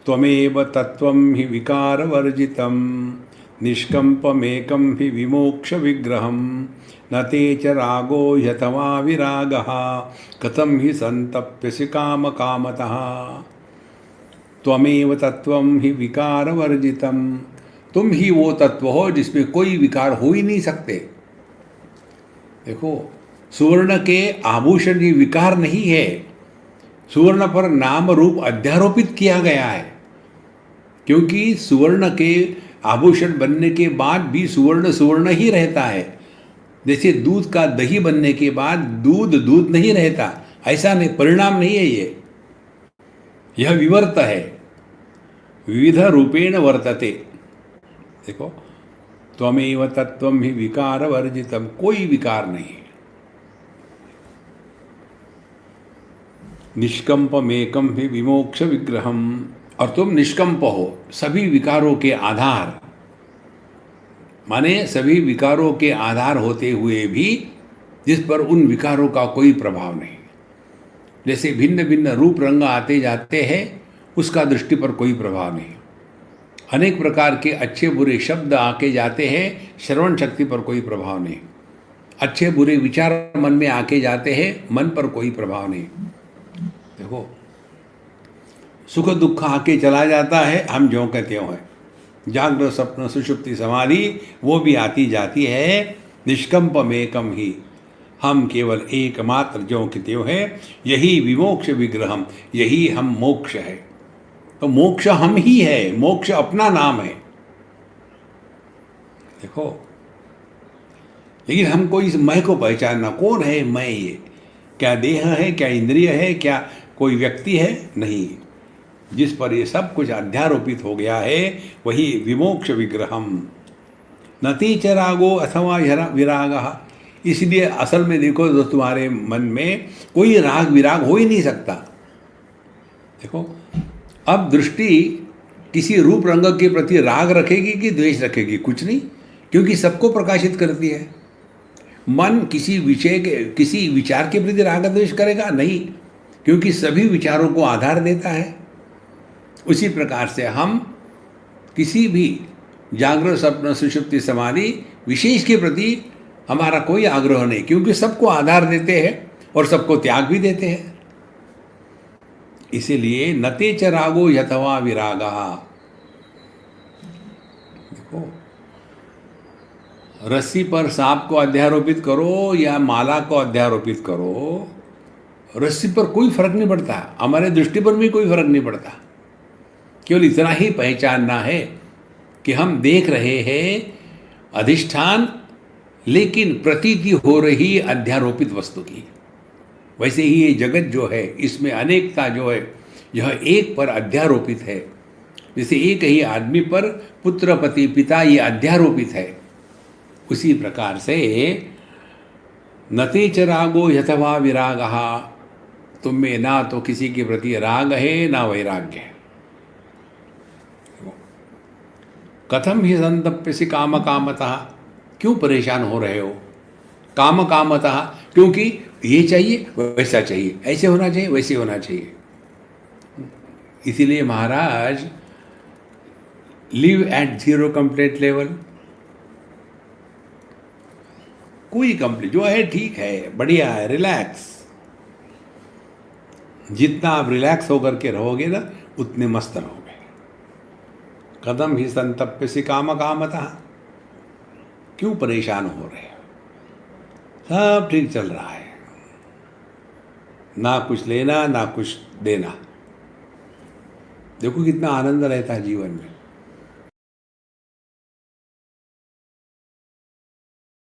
त्वमेव तत्त्वं हि विकारवर्जितं निष्कम्पमेकं हि विमोक्षविग्रहं न ते च रागो ह्यथवा विरागः कथं हि संतप्यसि कामकामतः। त्वमेव तत्त्वं हि विकारवर्जितं, तुम ही वो तत्व हो जिसमें कोई विकार हो ही नहीं सकते। देखो, सुवर्ण के आभूषण ये विकार नहीं है, सुवर्ण पर नाम रूप अध्यारोपित किया गया है, क्योंकि सुवर्ण के आभूषण बनने के बाद भी सुवर्ण सुवर्ण ही रहता है। जैसे दूध का दही बनने के बाद दूध दूध नहीं रहता, ऐसा नहीं, परिणाम नहीं है ये, यह विवर्त है, विविध रूपेण वर्तते। देखो, त्वमेव तत्त्वं हि विकारवर्जितं, कोई विकार नहीं, निष्कंपमेकं हि विमोक्ष विग्रहम, और तुम निष्कंप हो, सभी विकारों के आधार, माने सभी विकारों के आधार होते हुए भी जिस पर उन विकारों का कोई प्रभाव नहीं। जैसे भिन्न भिन्न रूप रंग आते जाते हैं, उसका दृष्टि पर कोई प्रभाव नहीं। अनेक प्रकार के अच्छे बुरे शब्द आके जाते हैं, श्रवण शक्ति पर कोई प्रभाव नहीं। अच्छे बुरे विचार मन में आके जाते हैं, मन पर कोई प्रभाव नहीं। देखो, सुख दुख आके चला जाता है, हम ज्यों के त्यों हैं। जागृत स्वप्न सुषुप्ति समाधि वो भी आती जाती है, निष्कंपमेकम ही, हम केवल एकमात्र ज्यों के त्यों हैं। यही विमोक्ष विग्रहम, यही हम मोक्ष है। तो मोक्ष हम ही है, मोक्ष अपना नाम है। देखो, लेकिन हमको इस मैं को पहचानना, कौन है मैं, ये क्या देह है, क्या इंद्रिय है, क्या कोई व्यक्ति है, नहीं। जिस पर ये सब कुछ अध्यारोपित हो गया है वही विमोक्ष विग्रहम। न ते च रागो अथवा विरागः, इसलिए असल में देखो तो तुम्हारे मन में कोई राग विराग हो ही नहीं सकता। देखो, अब दृष्टि किसी रूप रंग के प्रति राग रखेगी कि द्वेष रखेगी? कुछ नहीं, क्योंकि सबको प्रकाशित करती है। मन किसी विषय के, किसी विचार के प्रति राग द्वेष करेगा? नहीं, क्योंकि सभी विचारों को आधार देता है। उसी प्रकार से हम किसी भी जागृत स्वप्न सुषुप्ति समाधि विशेष के प्रति हमारा कोई आग्रह नहीं, क्योंकि सबको आधार देते हैं और सबको त्याग भी देते हैं। इसीलिए नते च रागो यथवा विरागा। देखो, रस्सी पर सांप को अध्यारोपित करो या माला को अध्यारोपित करो, रस्सी पर कोई फर्क नहीं पड़ता, हमारे दृष्टि पर भी कोई फर्क नहीं पड़ता। केवल इतना ही पहचानना है कि हम देख रहे हैं अधिष्ठान, लेकिन प्रतीति हो रही अध्यारोपित वस्तु की। वैसे ही ये जगत जो है, इसमें अनेकता जो है, यह एक पर अध्यारोपित है। जैसे एक ही आदमी पर पुत्र पति पिता ये अध्यारोपित है, उसी प्रकार से नते च रागो यथवा विरागः, तुम में ना तो किसी के प्रति राग है ना वैराग्य है। कथम ही संतप्यसि काम कामतः, क्यों परेशान हो रहे हो? काम कामतः, क्योंकि ये चाहिए वैसा चाहिए, ऐसे होना चाहिए वैसे होना चाहिए। इसीलिए महाराज, live at zero complaint level. कोई कंप्लेंट जो है ठीक है, बढ़िया है, रिलैक्स। जितना आप रिलैक्स होकर के रहोगे ना, उतने मस्त रहोगे। कदम ही संतप्यसि काम कामतः, क्यों परेशान हो रहे हो? सब ठीक चल रहा है, ना कुछ लेना ना कुछ देना। देखो कितना आनंद रहता है जीवन में।